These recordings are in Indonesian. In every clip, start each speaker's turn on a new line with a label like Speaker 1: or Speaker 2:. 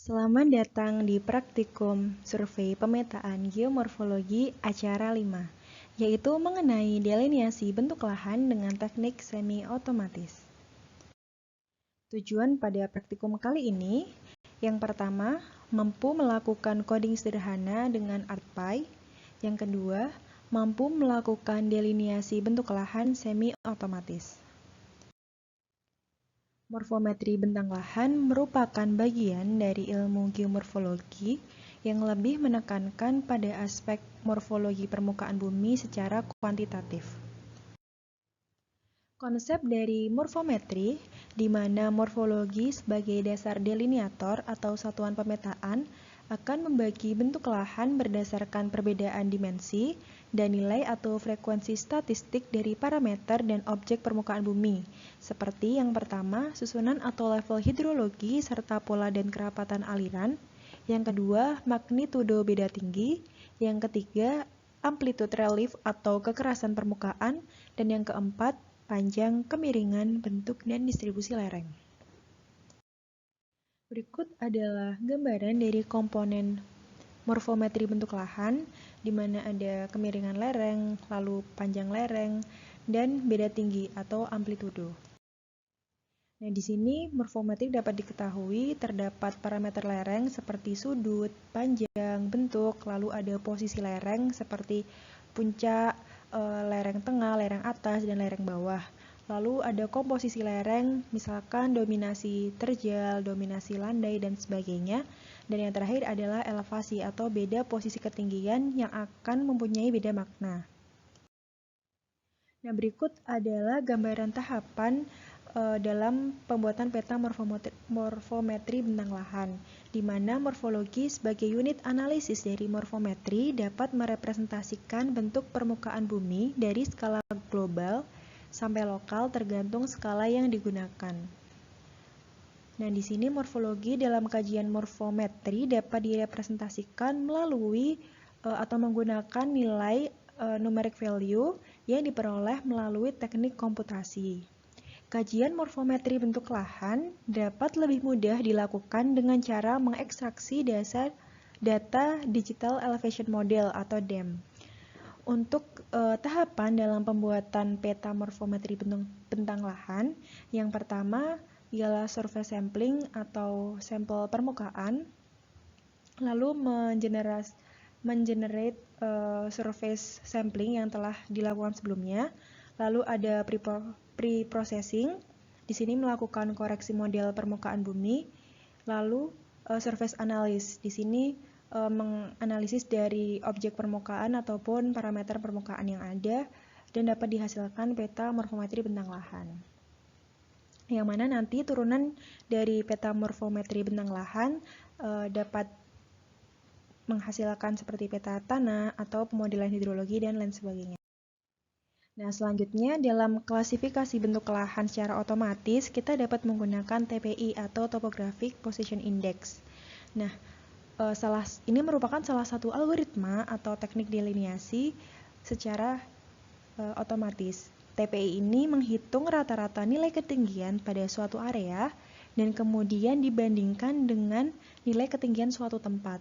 Speaker 1: Selamat datang di praktikum survei pemetaan geomorfologi acara 5, yaitu mengenai delineasi bentuk lahan dengan teknik semi-otomatis. Tujuan pada praktikum kali ini, yang pertama, mampu melakukan coding sederhana dengan ArcPy. Yang kedua, mampu melakukan delineasi bentuk lahan semi-otomatis. Morfometri bentang lahan merupakan bagian dari ilmu geomorfologi yang lebih menekankan pada aspek morfologi permukaan bumi secara kuantitatif. Konsep dari morfometri, di mana morfologi sebagai dasar delineator atau satuan pemetaan, akan membagi bentuk lahan berdasarkan perbedaan dimensi dan nilai atau frekuensi statistik dari parameter dan objek permukaan bumi, seperti yang pertama, susunan atau level hidrologi serta pola dan kerapatan aliran, yang kedua, magnitudo beda tinggi, yang ketiga, amplitude relief atau kekerasan permukaan, dan yang keempat, panjang, kemiringan, bentuk, dan distribusi lereng. Berikut adalah gambaran dari komponen morfometri bentuk lahan, di mana ada kemiringan lereng, lalu panjang lereng, dan beda tinggi atau amplitudo. Nah, di sini morfometri dapat diketahui terdapat parameter lereng seperti sudut, panjang, bentuk, lalu ada posisi lereng seperti puncak, lereng tengah, lereng atas, dan lereng bawah. Lalu ada komposisi lereng, misalkan dominasi terjal, dominasi landai, dan sebagainya. Dan yang terakhir adalah elevasi atau beda posisi ketinggian yang akan mempunyai beda makna. Nah, berikut adalah gambaran tahapan dalam pembuatan peta morfometri bentang lahan, di mana morfologi sebagai unit analisis dari morfometri dapat merepresentasikan bentuk permukaan bumi dari skala global sampai lokal tergantung skala yang digunakan. Nah, di sini morfologi dalam kajian morfometri dapat direpresentasikan melalui atau menggunakan nilai numeric value yang diperoleh melalui teknik komputasi. Kajian morfometri bentuk lahan dapat lebih mudah dilakukan dengan cara mengekstraksi dasar data Digital Elevation Model atau DEM. Untuk tahapan dalam pembuatan peta morfometri bentang lahan, yang pertama ialah survei sampling atau sampel permukaan, lalu mengenerate surface sampling yang telah dilakukan sebelumnya, lalu ada pre-processing, di sini melakukan koreksi model permukaan bumi, lalu surface analysis, di sini menganalisis dari objek permukaan ataupun parameter permukaan yang ada dan dapat dihasilkan peta morfometri bentang lahan. Yang mana nanti turunan dari peta morfometri bentang lahan dapat menghasilkan seperti peta tanah atau pemodelan hidrologi dan lain sebagainya. Nah, selanjutnya dalam klasifikasi bentuk lahan secara otomatis kita dapat menggunakan TPI atau Topographic Position Index. Nah, ini merupakan salah satu algoritma atau teknik delineasi secara otomatis. TPI ini menghitung rata-rata nilai ketinggian pada suatu area dan kemudian dibandingkan dengan nilai ketinggian suatu tempat.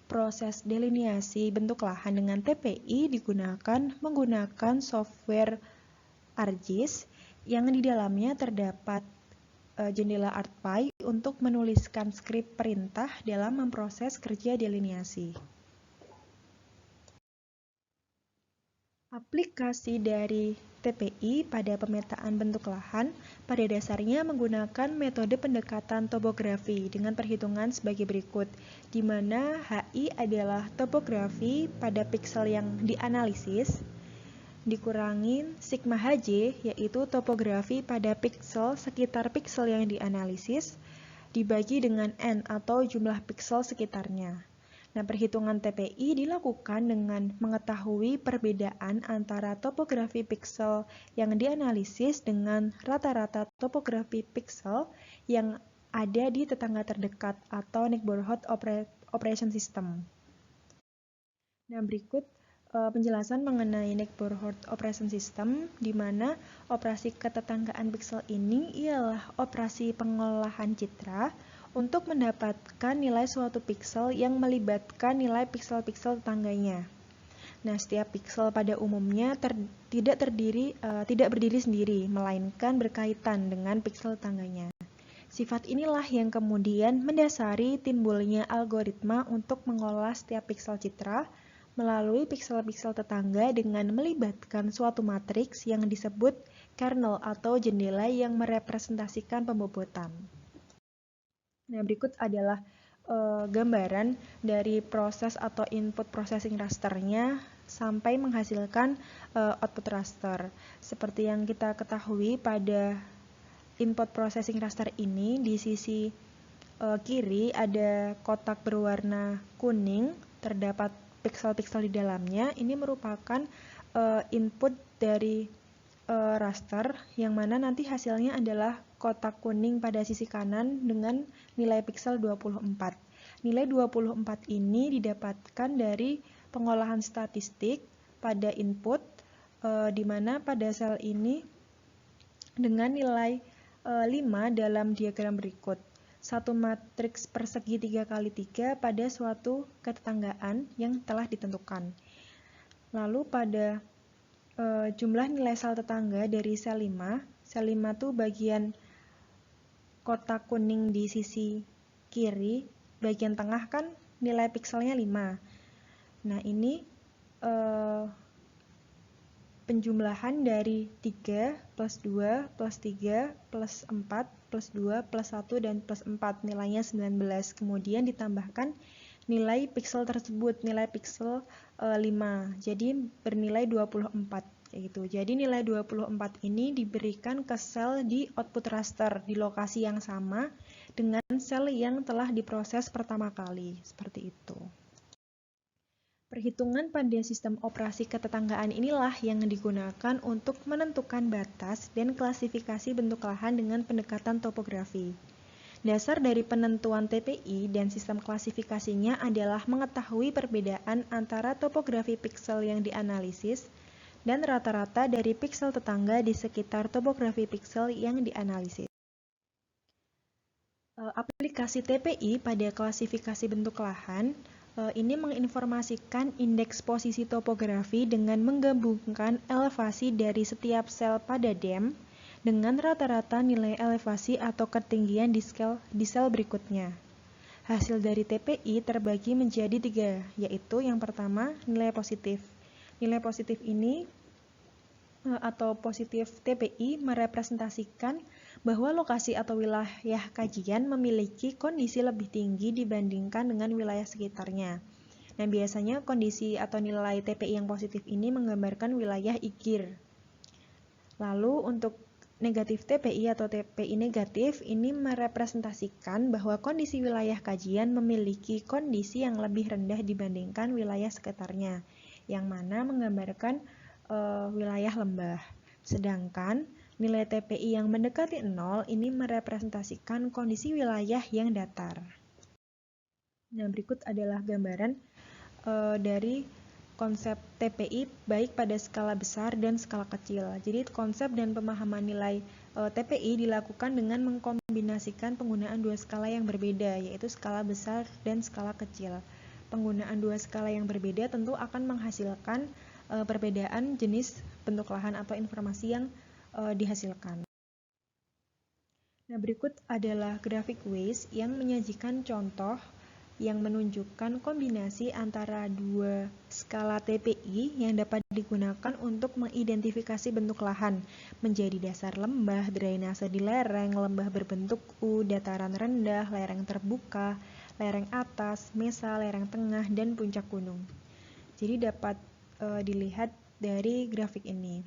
Speaker 1: Proses delineasi bentuk lahan dengan TPI digunakan menggunakan software ArcGIS yang di dalamnya terdapat jendela ArcPy untuk menuliskan skrip perintah dalam memproses kerja delineasi. Aplikasi dari TPI pada pemetaan bentuk lahan pada dasarnya menggunakan metode pendekatan topografi dengan perhitungan sebagai berikut, di mana HI adalah topografi pada piksel yang dianalisis, dikurangin sigma HJ, yaitu topografi pada piksel sekitar piksel yang dianalisis, dibagi dengan N atau jumlah piksel sekitarnya. Nah, perhitungan TPI dilakukan dengan mengetahui perbedaan antara topografi piksel yang dianalisis dengan rata-rata topografi piksel yang ada di tetangga terdekat atau neighborhood operation system. Nah, berikut penjelasan mengenai neighborhood operation system, di mana operasi ketetanggaan piksel ini ialah operasi pengolahan citra untuk mendapatkan nilai suatu piksel yang melibatkan nilai piksel-piksel tetangganya. Nah, setiap piksel pada umumnya tidak berdiri sendiri, melainkan berkaitan dengan piksel tetangganya. Sifat inilah yang kemudian mendasari timbulnya algoritma untuk mengolah setiap piksel citra melalui piksel-piksel tetangga dengan melibatkan suatu matriks yang disebut kernel atau jendela yang merepresentasikan pembobotan. Nah, berikut adalah gambaran dari proses atau input processing rasternya sampai menghasilkan output raster. Seperti yang kita ketahui pada input processing raster ini, di sisi kiri ada kotak berwarna kuning, terdapat piksel-piksel di dalamnya. Ini merupakan input dari raster, yang mana nanti hasilnya adalah kotak kuning pada sisi kanan dengan nilai piksel 24. Nilai 24 ini didapatkan dari pengolahan statistik pada input, di mana pada sel ini dengan nilai 5 dalam diagram berikut. Satu matriks persegi 3x3 pada suatu ketetanggaan yang telah ditentukan. Lalu pada jumlah nilai sel tetangga dari sel 5. Sel 5 itu bagian kotak kuning di sisi kiri, bagian tengah kan nilai pikselnya 5. Nah, ini penjumlahan dari 3 plus 2 plus 3 plus 4 plus 2 plus 1 dan plus 4, nilainya 19. Kemudian ditambahkan nilai piksel tersebut, nilai piksel 5, jadi bernilai 24 gitu. Jadi nilai 24 ini diberikan ke sel di output raster di lokasi yang sama dengan sel yang telah diproses pertama kali, seperti itu. Perhitungan pada sistem operasi ketetanggaan inilah yang digunakan untuk menentukan batas dan klasifikasi bentuk lahan dengan pendekatan topografi. Dasar dari penentuan TPI dan sistem klasifikasinya adalah mengetahui perbedaan antara topografi piksel yang dianalisis dan rata-rata dari piksel tetangga di sekitar topografi piksel yang dianalisis. Aplikasi TPI pada klasifikasi bentuk lahan ini menginformasikan indeks posisi topografi dengan menggabungkan elevasi dari setiap sel pada DEM dengan rata-rata nilai elevasi atau ketinggian di sel berikutnya. Hasil dari TPI terbagi menjadi 3, yaitu yang pertama nilai positif. Nilai positif ini atau positif TPI merepresentasikan bahwa lokasi atau wilayah kajian memiliki kondisi lebih tinggi dibandingkan dengan wilayah sekitarnya. Nah, biasanya kondisi atau nilai TPI yang positif ini menggambarkan wilayah IGIR. Lalu untuk negatif TPI atau TPI negatif ini merepresentasikan bahwa kondisi wilayah kajian memiliki kondisi yang lebih rendah dibandingkan wilayah sekitarnya, yang mana menggambarkan wilayah lembah. Sedangkan nilai TPI yang mendekati 0 ini merepresentasikan kondisi wilayah yang datar. Nah, berikut adalah gambaran dari konsep TPI baik pada skala besar dan skala kecil. Jadi konsep dan pemahaman nilai TPI dilakukan dengan mengkombinasikan penggunaan dua skala yang berbeda, yaitu skala besar dan skala kecil. Penggunaan dua skala yang berbeda tentu akan menghasilkan perbedaan jenis bentuk lahan atau informasi yang dihasilkan. Nah, berikut adalah grafik Waze yang menyajikan contoh yang menunjukkan kombinasi antara dua skala TPI yang dapat digunakan untuk mengidentifikasi bentuk lahan menjadi dasar lembah, drainase di lereng, lembah berbentuk U, dataran rendah, lereng terbuka, lereng atas, mesa, lereng tengah, dan puncak gunung. Jadi dapat dilihat dari grafik ini.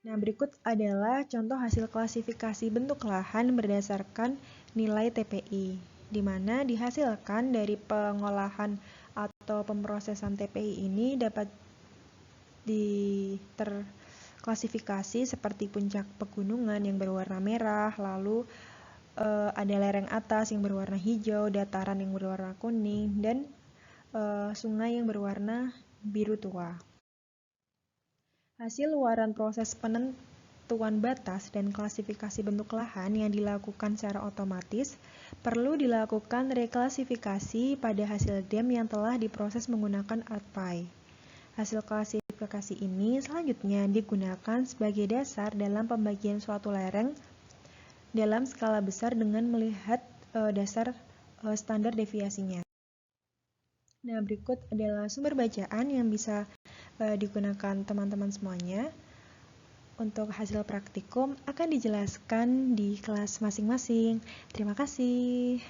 Speaker 1: Nah, berikut adalah contoh hasil klasifikasi bentuk lahan berdasarkan nilai TPI, di mana dihasilkan dari pengolahan atau pemrosesan TPI ini dapat terklasifikasi seperti puncak pegunungan yang berwarna merah, lalu ada lereng atas yang berwarna hijau, dataran yang berwarna kuning, dan sungai yang berwarna biru tua. Hasil luaran proses penentuan batas dan klasifikasi bentuk lahan yang dilakukan secara otomatis, perlu dilakukan reklasifikasi pada hasil DEM yang telah diproses menggunakan ArcPy. Hasil klasifikasi ini selanjutnya digunakan sebagai dasar dalam pembagian suatu lereng dalam skala besar dengan melihat dasar standar deviasinya. Nah, berikut adalah sumber bacaan yang bisa digunakan teman-teman semuanya. Untuk hasil praktikum akan dijelaskan di kelas masing-masing. Terima kasih.